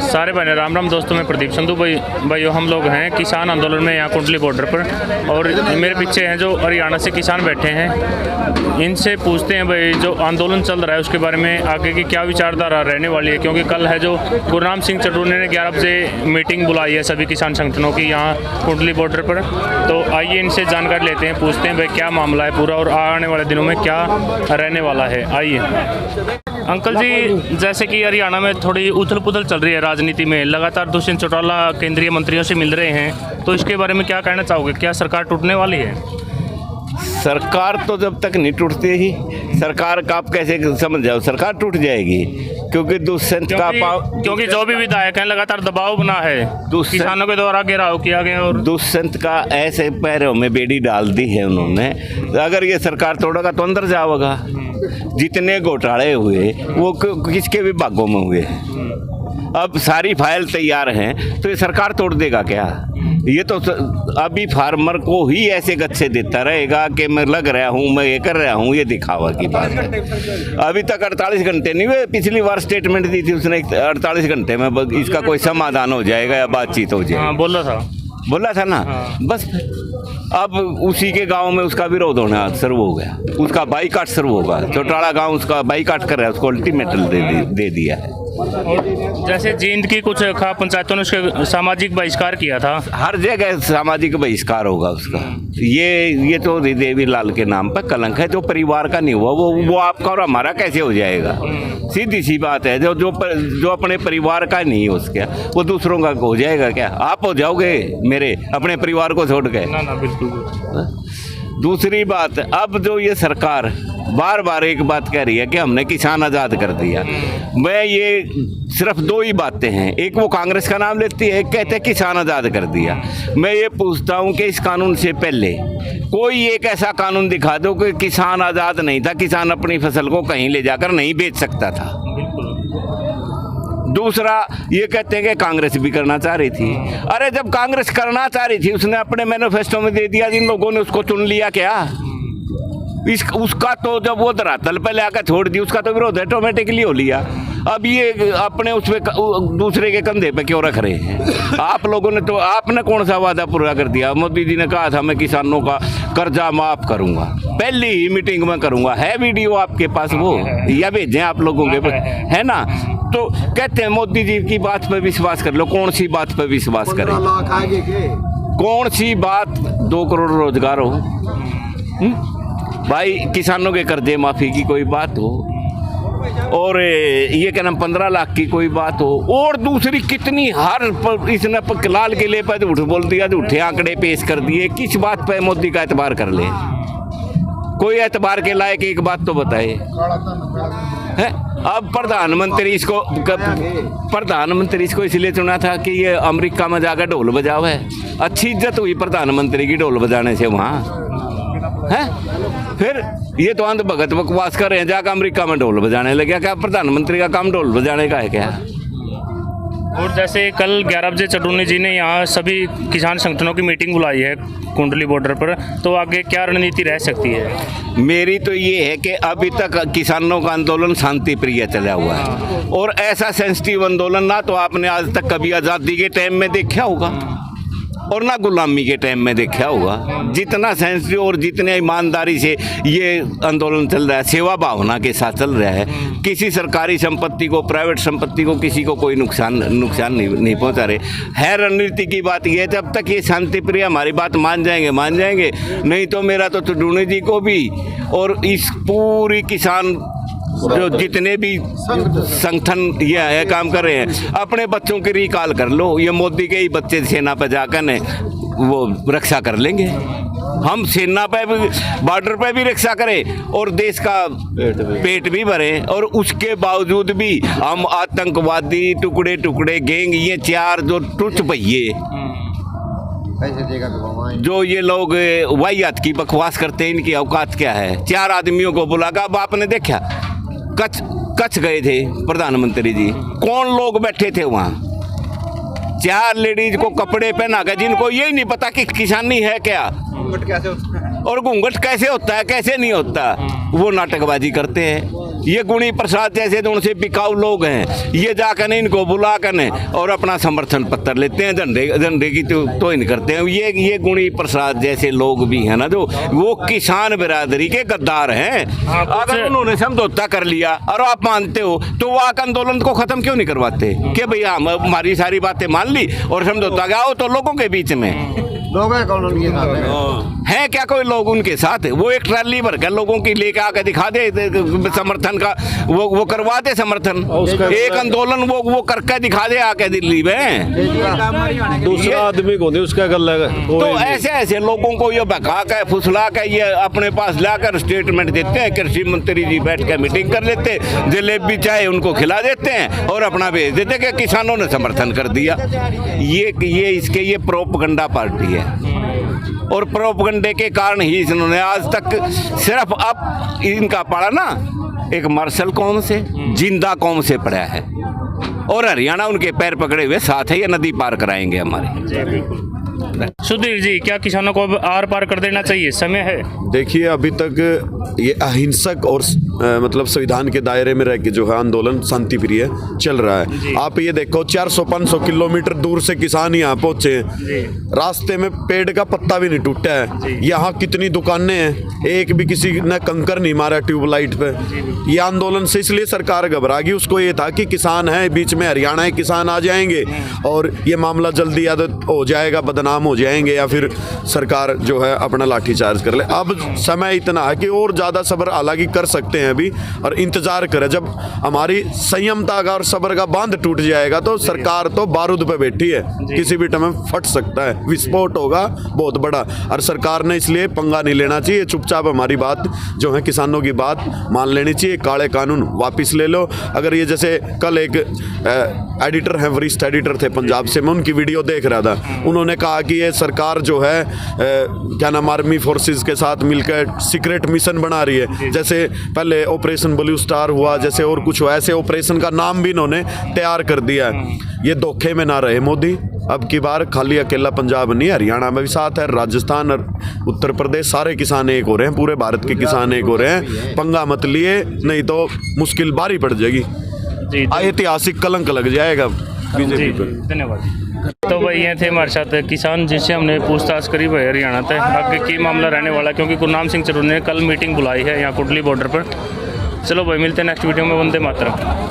सारे भाई राम राम दोस्तों, मैं प्रदीप संधू भाइयों हम लोग हैं किसान आंदोलन में यहाँ कुंडली बॉर्डर पर। और मेरे पीछे हैं जो हरियाणा से किसान बैठे हैं, इनसे पूछते हैं भाई जो आंदोलन चल रहा है उसके बारे में आगे की क्या विचारधारा रहने वाली है। क्योंकि कल है जो गुरनाम सिंह चटूनी ने 11 बजे मीटिंग बुलाई है सभी किसान संगठनों की यहाँ कुंडली बॉर्डर पर। तो आइए इनसे जानकारी लेते हैं, पूछते हैं भाई क्या मामला है पूरा और आने वाले दिनों में क्या रहने वाला है। आइए अंकल जी, जैसे कि हरियाणा में थोड़ी उथल पुथल चल रही है राजनीति में, लगातार दुष्यंत चौटाला केंद्रीय मंत्रियों से मिल रहे हैं, तो इसके बारे में क्या कहना चाहोगे? क्या सरकार टूटने वाली है? सरकार तो जब तक नहीं टूटती ही सरकार का आप कैसे समझ जाओ, सरकार टूट जाएगी। क्योंकि दुष्यंत का क्योंकि जो भी विधायक हैं लगातार दबाव बना है, किसानों के द्वारा घेराव किया गया और दुष्यंत का ऐसे पैरों में बेड़ी डाल दी है उन्होंने। अगर ये सरकार तोड़ेगा तो अंदर जाओगा। जितने घोटाले हुए वो किसके विभागों में हुए, अब सारी फाइल तैयार हैं, तो ये सरकार तोड़ देगा क्या? ये तो अभी फार्मर को ही ऐसे गच्छे देता रहेगा कि मैं लग रहा हूँ, मैं ये कर रहा हूँ, ये दिखावा की बात है। अभी तक 48 घंटे नहीं हुए, पिछली बार स्टेटमेंट दी थी उसने 48 घंटे में इसका कोई समाधान हो जाएगा या बातचीत हो जाएगी। बोला था ना। बस अब उसी के गांव में उसका विरोध होना शुरू हो गया, उसका बाईकाट शुरू होगा। चौटाला गांव उसका बाईकाट कर रहा है, उसको अल्टीमेटम दे दिया है। और जैसे जींद की कुछ खाप पंचायतों ने उसके सामाजिक बहिष्कार किया था, हर जगह सामाजिक बहिष्कार होगा उसका। ये तो देवी लाल के नाम पर कलंक है। जो परिवार का नहीं हुआ वो आपका और हमारा कैसे हो जाएगा? सीधी सी बात है। जो अपने परिवार का नहीं है उसका, वो दूसरों का हो जाएगा क्या? आप हो जाओगे मेरे अपने परिवार को छोड़ के? ना बिल्कुल। दूसरी बात, अब जो ये सरकार बार बार एक बात कह रही है कि हमने किसान आज़ाद कर दिया। मैं ये सिर्फ दो ही बातें हैं, एक वो कांग्रेस का नाम लेती है, एक कहते हैं किसान आज़ाद कर दिया। मैं ये पूछता हूँ कि इस कानून से पहले कोई एक ऐसा कानून दिखा दो कि किसान आज़ाद नहीं था, किसान अपनी फसल को कहीं ले जाकर नहीं बेच सकता था। दूसरा ये कहते हैं कि कांग्रेस भी करना चाह रही थी। अरे जब कांग्रेस करना चाह रही थी उसने अपने मैनिफेस्टो में दे दिया, जिन लोगों ने उसको चुन लिया क्या? उसका तो जब वो धरातल पे लाकर छोड़ दी, उसका तो विरोध ऑटोमेटिकली हो लिया। अब ये अपने उसमें दूसरे के कंधे पे क्यों रख रहे हैं? आप लोगों ने तो, आपने कौन सा वादा पूरा कर दिया? मोदी जी ने कहा था मैं किसानों का कर्जा माफ करूंगा, पहली ही मीटिंग में करूंगा। है वीडियो आपके पास वो, या भेजें आप लोगों के, है ना? तो कहते हैं मोदी जी की बात पे विश्वास कर लो। कौन सी बात पे विश्वास करें? कौन सी बात? 2 करोड़ रोजगार हो भाई, किसानों के कर्जे माफी की कोई बात हो, और ये क्या नाम 15 लाख की कोई बात हो, और दूसरी कितनी इसने लाल किले पर झूठ बोल दिया, झूठे आंकड़े पेश कर दिए। किस बात पे मोदी का एतबार कर ले? कोई एतबार के लायक एक बात तो बताए है? अब प्रधानमंत्री इसको इसलिए चुना था कि ये अमेरिका में जाकर ढोल बजाओ है। अच्छी इज्जत हुई प्रधानमंत्री की ढोल बजाने से वहाँ है। फिर ये तो अंध भगत बकवास कर रहे हैं, जाकर अमेरिका में ढोल बजाने लगे। क्या प्रधानमंत्री का काम ढोल बजाने का है क्या? और जैसे कल 11 बजे चटूनी जी ने यहाँ सभी किसान संगठनों की मीटिंग बुलाई है कुंडली बॉर्डर पर, तो आगे क्या रणनीति रह सकती है? मेरी तो ये है कि अभी तक किसानों का आंदोलन शांति प्रिय चला हुआ है, और ऐसा सेंसिटिव आंदोलन ना तो आपने आज तक कभी आज़ादी के टाइम में देखा होगा और ना गुलामी के टाइम में देखा होगा। जितना सेंसिटिव और जितने ईमानदारी से ये आंदोलन चल रहा है, सेवा भावना के साथ चल रहा है। किसी सरकारी संपत्ति को, प्राइवेट संपत्ति को, किसी को कोई नुकसान नहीं पहुंचा रहे है। रणनीति की बात ये है, जब तक ये शांति प्रिय हमारी बात मान जाएंगे, नहीं तो मेरा तो चटूनी जी को भी और इस पूरी किसान जो जितने भी संगठन ये काम कर रहे हैं, अपने बच्चों की रिकॉल कर लो। ये मोदी के ही बच्चे सेना पर जाकर ने वो रक्षा कर लेंगे। हम सेना पे भी, बॉर्डर पे भी रक्षा करें और देश का पेट भी भरें, और उसके बावजूद भी हम आतंकवादी टुकड़े गैंग, ये 4 जो टुच पहिए जो ये लोग वाहियात की बकवास करते हैं, इनकी औकात क्या है? 4 आदमियों को बुलाकर, अब आपने देखा कच्छ गए थे प्रधानमंत्री जी, कौन लोग बैठे थे वहाँ? 4 लेडीज को कपड़े पहना कर, जिनको यही नहीं पता कि किसानी है क्या और घूंघट कैसे होता है, कैसे नहीं होता, वो नाटकबाजी करते हैं। ये गुणी प्रसाद जैसे तो उनसे बिकाऊ लोग हैं, ये जाकर इनको बुला कर और अपना समर्थन पत्र लेते हैं, झंडे की तो इन करते हैं। ये गुणी प्रसाद जैसे लोग भी हैं ना, जो वो किसान बिरादरी के गद्दार हैं। अगर उन्होंने समझौता कर लिया और आप मानते हो तो वो आकर आंदोलन को खत्म क्यों नहीं करवाते कि भैया हम हमारी सारी बातें मान ली और समझौता क्या हो तो लोगों के बीच में लोग हैं कौन उनके साथ है क्या कोई लोग उनके साथ है? वो एक ट्रैली भर कर लोगों की लेके आकर दिखा दे समर्थन का, वो करवा दे समर्थन, एक आंदोलन वो करके दिखा दे आके दिल्ली में, दूसरा आदमी को नहीं उसका गल है। तो ऐसे ऐसे लोगों को ये बका के फुसला के ये अपने पास लाकर स्टेटमेंट देते हैं। कृषि मंत्री जी बैठ कर मीटिंग कर लेते, जलेबी चाय उनको खिला देते हैं और अपना भेज देते कि किसानों ने समर्थन कर दिया। ये प्रोपगंडा पार्टी है और प्रोपगंडे के कारण ही इन्होंने आज तक सिर्फ अब इनका पड़ा ना एक मार्शल कौम से, जिंदा कौम से पड़ा है और हरियाणा उनके पैर पकड़े हुए साथ है, ये नदी पार कराएंगे हमारे। सुधीर जी, क्या किसानों को अब आर पार कर देना चाहिए, समय है? देखिए अभी तक ये अहिंसक और मतलब संविधान के दायरे में रह के जो है आंदोलन शांति प्रिय चल रहा है। आप ये देखो 400-500 किलोमीटर दूर से किसान यहाँ पहुंचे, रास्ते में पेड़ का पत्ता भी नहीं टूटा है। यहाँ कितनी दुकानें हैं, एक भी किसी ने कंकर नहीं मारा ट्यूबलाइट पे। ये आंदोलन से इसलिए सरकार घबरा गई, उसको ये था कि किसान है बीच में, हरियाणा के किसान आ जाएंगे और ये मामला जल्दी याद हो जाएगा, बदनाम हो जाएंगे या फिर सरकार जो है अपना लाठीचार्ज कर ले। अब समय इतना है कि और ज़्यादा सब्र हालांकि कर सकते हैं अभी और इंतजार करें। जब हमारी संयमता का और सब्र का बांध टूट जाएगा तो सरकार तो बारूद पे बैठी है, किसी भी टाइम फट सकता है, विस्फोट होगा बहुत बड़ा। और सरकार ने इसलिए पंगा नहीं लेना चाहिए, चुपचाप हमारी बात जो है किसानों की बात मान लेनी चाहिए। काले कानून वापस ले लो। अगर ये जैसे कल एक एडिटर हैं, वरिष्ठ एडिटर थे पंजाब से, मैं उनकी वीडियो देख रहा था, उन्होंने कहा कि ये सरकार जो है क्या नाम आर्मी फोर्सेस के साथ मिलकर सीक्रेट मिशन बना रही है। जैसे पहले ऑपरेशन ब्लू स्टार हुआ, जैसे और कुछ हुआ, ऐसे ऑपरेशन का नाम भी इन्होंने तैयार कर दिया है। ये धोखे में ना रहे मोदी, अब की बार खाली अकेला पंजाब नहीं, हरियाणा में भी साथ है, राजस्थान और उत्तर प्रदेश, सारे किसान एक हो रहे हैं, पूरे भारत के किसान एक हो रहे हैं। पंगा मत लिए, नहीं तो मुश्किल बारी पड़ जाएगी, ऐतिहासिक कलंक लग जाएगा बीजेपी पर। धन्यवाद। तो भाई ये थे हमारे साथ किसान जिनसे हमने पूछताछ करी भाई हरियाणा तक आगे की मामला रहने वाला, क्योंकि गुरनाम सिंह चरूर ने कल मीटिंग बुलाई है यहाँ कुंडली बॉर्डर पर। चलो भाई मिलते हैं नेक्स्ट वीडियो में। वंदे मातरम।